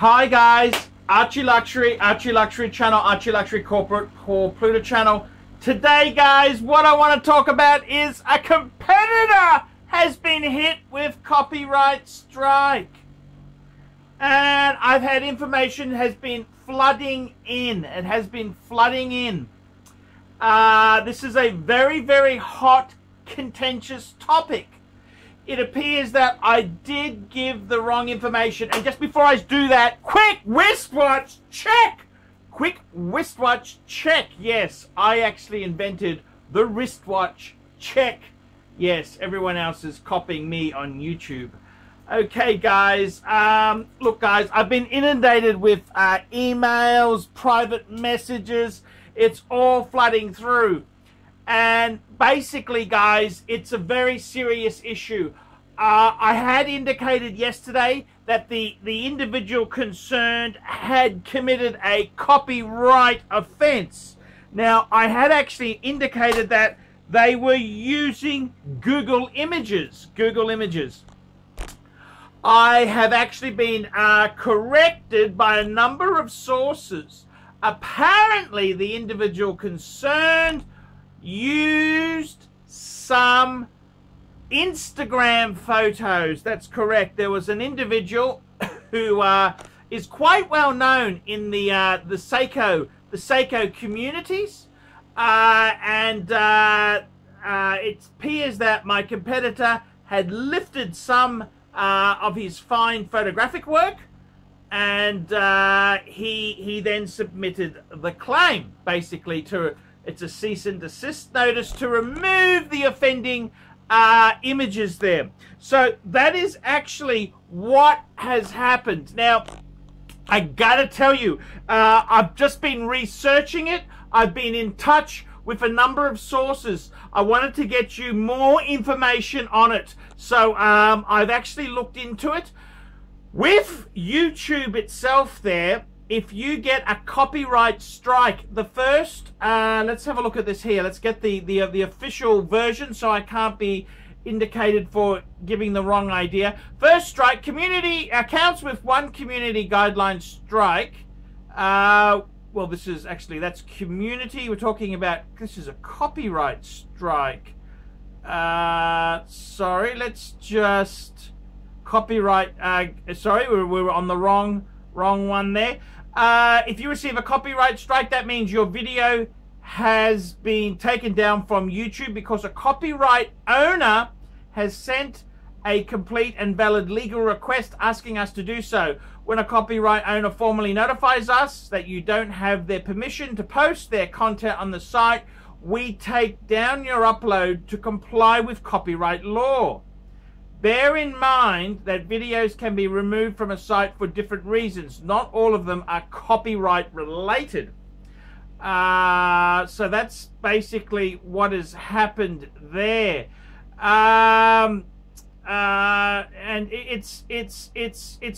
Hi guys, ArchieLuxury channel, ArchieLuxury Corporate, Paul Pluto channel. Today guys, what I want to talk about is a competitor has been hit with copyright strike. And I've had information has been flooding in. It has been flooding in. This is a very, very hot, contentious topic. It appears that I did give the wrong information. And just before I do that, quick wristwatch check! Quick wristwatch check. Yes, I actually invented the wristwatch check. Yes, everyone else is copying me on YouTube. Okay, guys. Look, guys, I've been inundated with emails, private messages. It's all flooding through. And basically, guys, it's a very serious issue. I had indicated yesterday that the individual concerned had committed a copyright offense. Now, I had actually indicated that they were using Google Images. I have actually been corrected by a number of sources. Apparently, the individual concerned used some Instagram photos. That's correct. There was an individual who is quite well known in the Seiko communities, and it appears that my competitor had lifted some of his fine photographic work, and he then submitted the claim, basically it's a cease and desist notice to remove the offending images there. So that is actually what has happened. Now, I gotta tell you, I've just been researching it. I've been in touch with a number of sources. I wanted to get you more information on it. So I've actually looked into it. With YouTube itself there, if you get a copyright strike, the first, let's have a look at this here. Let's get the official version so I can't be indicated for giving the wrong idea. First strike, community accounts with one community guideline strike. Well, this is actually, that's community. We're talking about, this is a copyright strike. Sorry, let's just, copyright, sorry, we were on the wrong one there. If you receive a copyright strike, that means your video has been taken down from YouTube because a copyright owner has sent a complete and valid legal request asking us to do so. When a copyright owner formally notifies us that you don't have their permission to post their content on the site, we take down your upload to comply with copyright law. Bear in mind that videos can be removed from a site for different reasons. Not all of them are copyright related. So that's basically what has happened there. And it's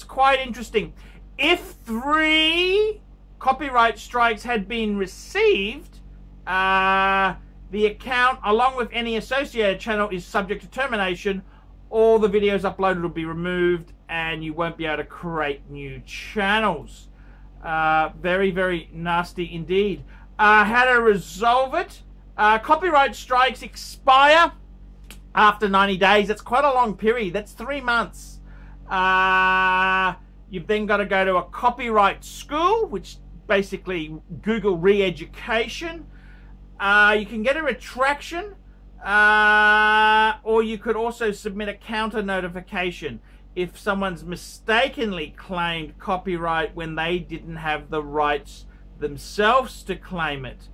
quite interesting. If 3 copyright strikes had been received, the account, along with any associated channel, is subject to termination. All the videos uploaded will be removed and you won't be able to create new channels. Very, very nasty indeed. How to resolve it? Copyright strikes expire after 90 days. That's quite a long period. That's 3 months. You've then got to go to a copyright school, which basically Google re-education. You can get a retraction. Or you could also submit a counter notification if someone's mistakenly claimed copyright when they didn't have the rights themselves to claim it.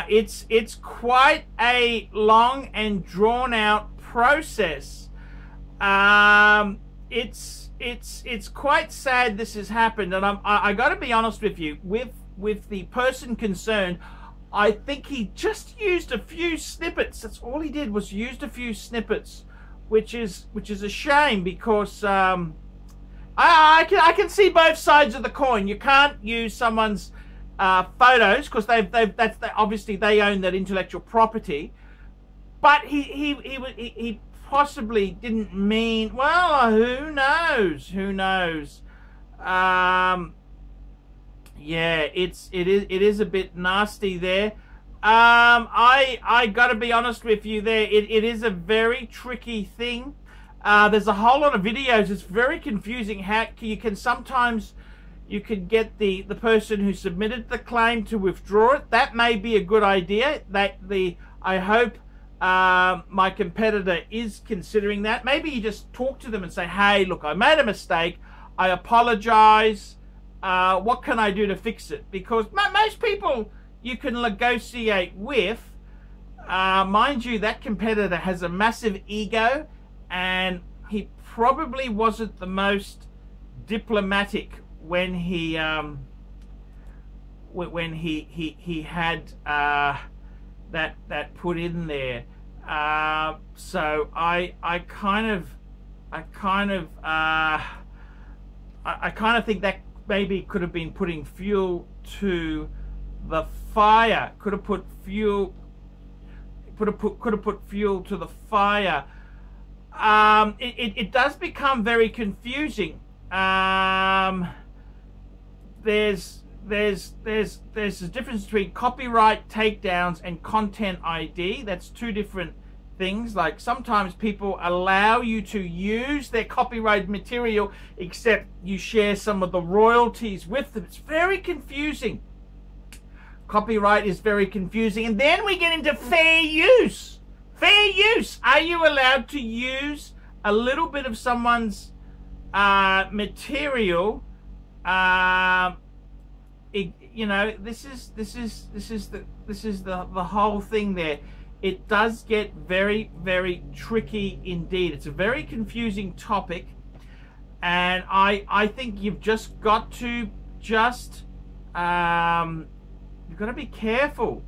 It's quite a long and drawn out process. It's quite sad this has happened, and I got to be honest with you, with the person concerned. I think he just used a few snippets. That's all he did, was used a few snippets, which is a shame because I can see both sides of the coin. You can't use someone's photos because obviously they own that intellectual property. But he possibly didn't mean, well, who knows? Who knows? Yeah, it is a bit nasty there. I got to be honest with you there. It is a very tricky thing. There's a whole lot of videos. It's very confusing how you can sometimes you can get the person who submitted the claim to withdraw it. That may be a good idea. I hope my competitor is considering that. Maybe you just talk to them and say, hey, look, I made a mistake. I apologize. What can I do to fix it? Because most people you can negotiate with. Mind you, that competitor has a massive ego, and he probably wasn't the most diplomatic when he had that put in there. So I kind of think that maybe could have been putting fuel to the fire. Could have put fuel to the fire. It does become very confusing. There's a difference between copyright takedowns and content ID. That's two different things. Like sometimes people allow you to use their copyrighted material, except you share some of the royalties with them. It's very confusing. Copyright is very confusing. And then we get into fair use. Fair use. Are you allowed to use a little bit of someone's material? You know, this is the whole thing there. It does get very, very tricky indeed. It's a very confusing topic, and I think you've just got to you've got to be careful.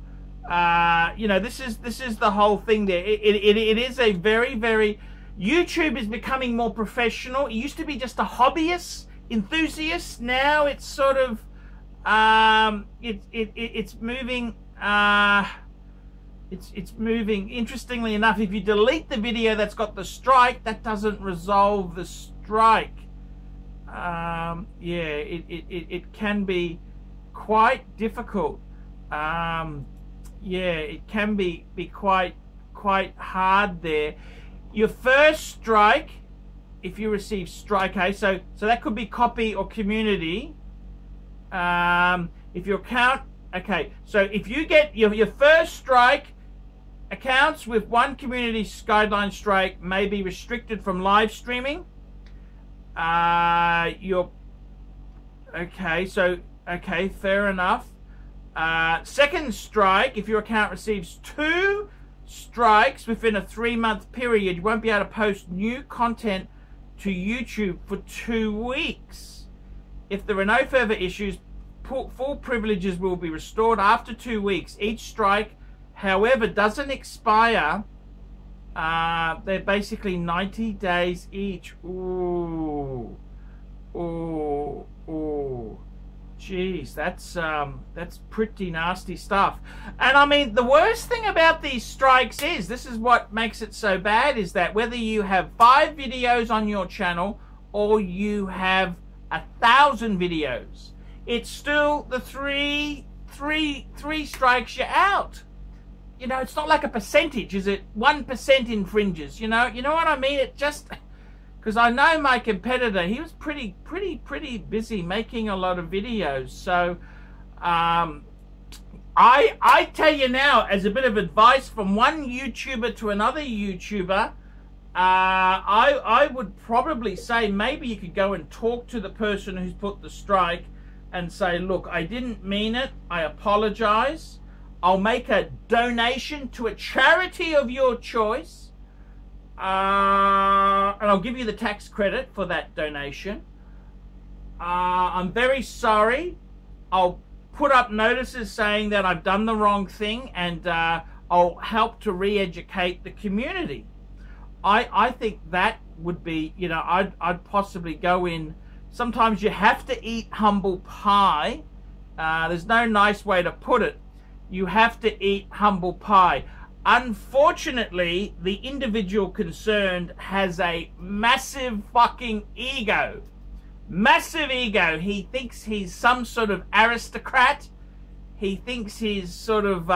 You know, this is the whole thing there. It is a very, very, YouTube is becoming more professional. It used to be just a hobbyist, enthusiast. Now it's sort of it's moving. It's moving. Interestingly enough, if you delete the video that's got the strike, that doesn't resolve the strike. Yeah, it can be quite difficult. Yeah, it can be quite hard there. Your first strike, if you receive strike, okay, so that could be copy or community. If your account, okay, so if you get your first strike, accounts with one community guideline strike may be restricted from live streaming. Okay, fair enough. Second strike, if your account receives 2 strikes within a 3-month period, you won't be able to post new content to YouTube for 2 weeks. If there are no further issues, full privileges will be restored after 2 weeks. Each strike, however, doesn't expire. They're basically 90 days each. Ooh. Jeez, that's pretty nasty stuff. And I mean, the worst thing about these strikes is, this is what makes it so bad, is that whether you have 5 videos on your channel or you have 1,000 videos, it's still the three strikes you're out. You know, it's not like a percentage. Is it 1% infringes? You know what I mean? It just, because I know my competitor, he was pretty busy making a lot of videos. So I tell you now, as a bit of advice from one YouTuber to another YouTuber, I would probably say maybe you could go and talk to the person who's put the strike and say, look, I didn't mean it. I apologize. I'll make a donation to a charity of your choice. And I'll give you the tax credit for that donation. I'm very sorry. I'll put up notices saying that I've done the wrong thing, and I'll help to re-educate the community. I think that would be, you know, I'd possibly go in. Sometimes you have to eat humble pie. There's no nice way to put it. You have to eat humble pie. Unfortunately, the individual concerned has a massive fucking ego. Massive ego. He thinks he's some sort of aristocrat. He thinks he's sort of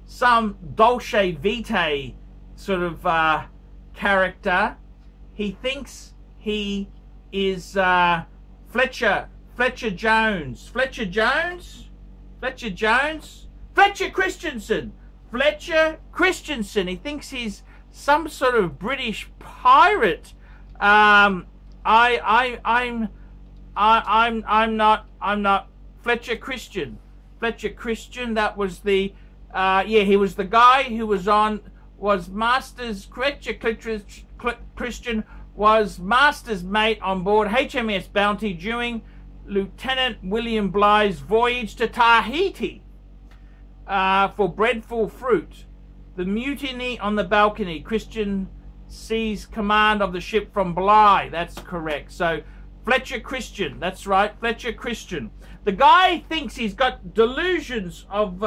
some Dolce Vita sort of character. He thinks he is Fletcher Jones. Fletcher Christensen. He thinks he's some sort of British pirate. I'm not Fletcher Christian. That was the he was the guy who was Masters. Christian was Master's mate on board HMS Bounty during Lieutenant William Bligh's voyage to Tahiti for breadful fruit. The mutiny on the balcony. Christian seized command of the ship from Bligh. That's correct. So Fletcher Christian. That's right. Fletcher Christian. The guy thinks he's got delusions of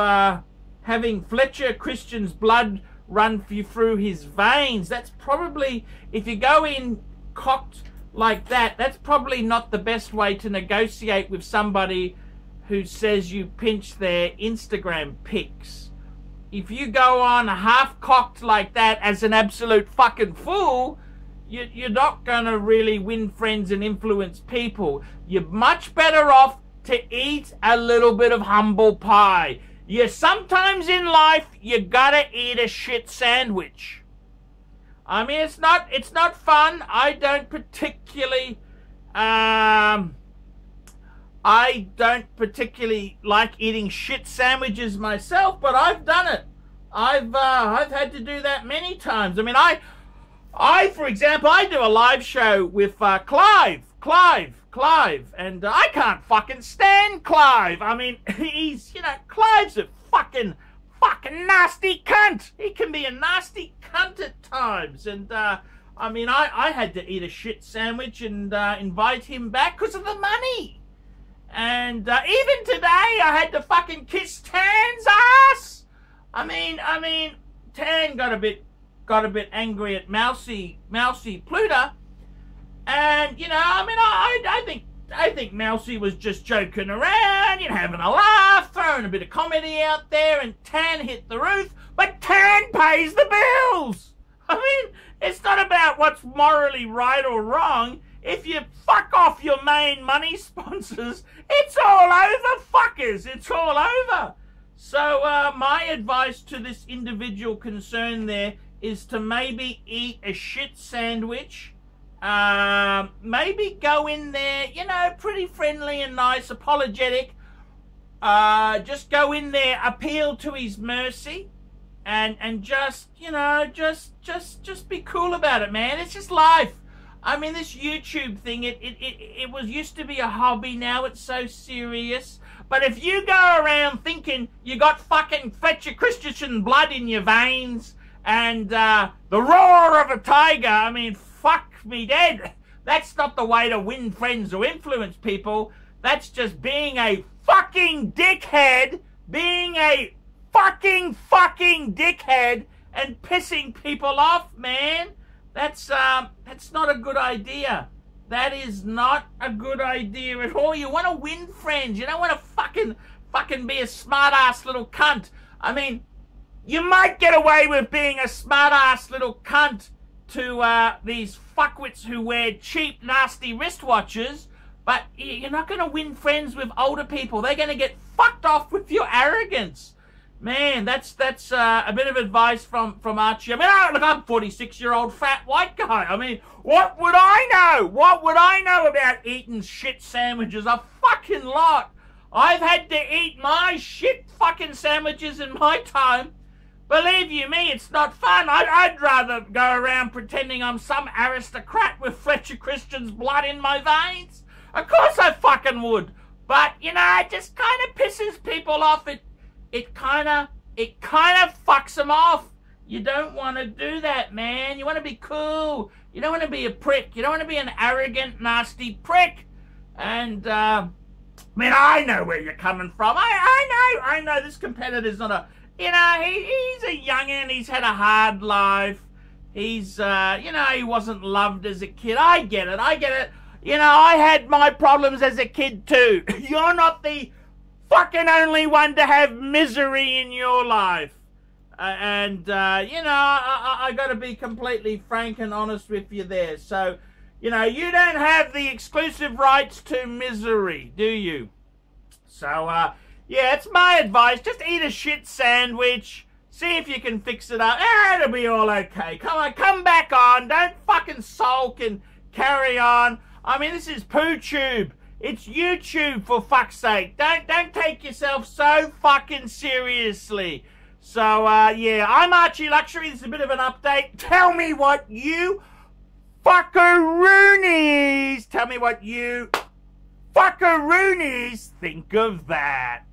having Fletcher Christian's blood run through his veins. That's probably, if you go in cocked like that, that's probably not the best way to negotiate with somebody who says you pinch their Instagram pics. If you go on half cocked like that as an absolute fucking fool, you're not gonna really win friends and influence people. You're much better off to eat a little bit of humble pie. Sometimes in life you gotta eat a shit sandwich. I mean, it's not fun. I don't particularly like eating shit sandwiches myself, but I've done it. I've had to do that many times. I mean, I for example, I do a live show with Clive, and I can't fucking stand Clive. I mean, Clive's a fucking nasty cunt. He can be a nasty cunt at times, and I mean, I had to eat a shit sandwich and invite him back because of the money. And even today, I had to fucking kiss Tan's ass. I mean, Tan got a bit angry at Mousy Pluta, and I think Mousy was just joking around, having a laugh, throwing a bit of comedy out there, and Tan hit the roof, but Tan pays the bills. I mean, it's not about what's morally right or wrong. If you fuck off your main money sponsors, it's all over, fuckers. It's all over. So my advice to this individual concerned there is to maybe eat a shit sandwich. Maybe go in there, pretty friendly and nice, apologetic. Just go in there, appeal to his mercy, and just be cool about it, man. It's just life. I mean, this YouTube thing, it was used to be a hobby. Now it's so serious. But if you go around thinking you got fucking Fletcher Christensen blood in your veins and the roar of a tiger, I mean, fuck me dead. That's not the way to win friends or influence people. That's just being a fucking dickhead, being a fucking dickhead and pissing people off, man. That's not a good idea. That is not a good idea at all. You want to win friends. You don't want to fucking be a smart-ass little cunt. I mean, you might get away with being a smart-ass little cunt to these fuckwits who wear cheap, nasty wristwatches, but you're not going to win friends with older people. They're going to get fucked off with your arrogance. Man, that's a bit of advice from Archie. I mean, look, I'm a 46-year-old fat white guy. I mean, what would I know? What would I know about eating shit sandwiches? A fucking lot. I've had to eat my shit fucking sandwiches in my time. Believe you me, it's not fun. I'd rather go around pretending I'm some aristocrat with Fletcher Christian's blood in my veins. Of course I fucking would. But, it just kind of pisses people off. It kind of fucks them off. You don't want to do that, man. You want to be cool. You don't want to be a prick. You don't want to be an arrogant, nasty prick. And, I mean, I know where you're coming from. I know this competitor's not a... he's a youngin'. He's had a hard life. He's, he wasn't loved as a kid. I get it. You know, I had my problems as a kid too. You're not the fucking only one to have misery in your life. You know, I got to be completely frank and honest with you there. So, you know, you don't have the exclusive rights to misery, do you? So, yeah, it's my advice. Just eat a shit sandwich. See if you can fix it up. It'll be all okay. Come on, come back on. Don't fucking sulk and carry on. I mean, this is PooTube. It's YouTube, for fuck's sake. Don't take yourself so fucking seriously. So, yeah, I'm ArchieLuxury. This is a bit of an update. Tell me what you fuckaroonies think of that.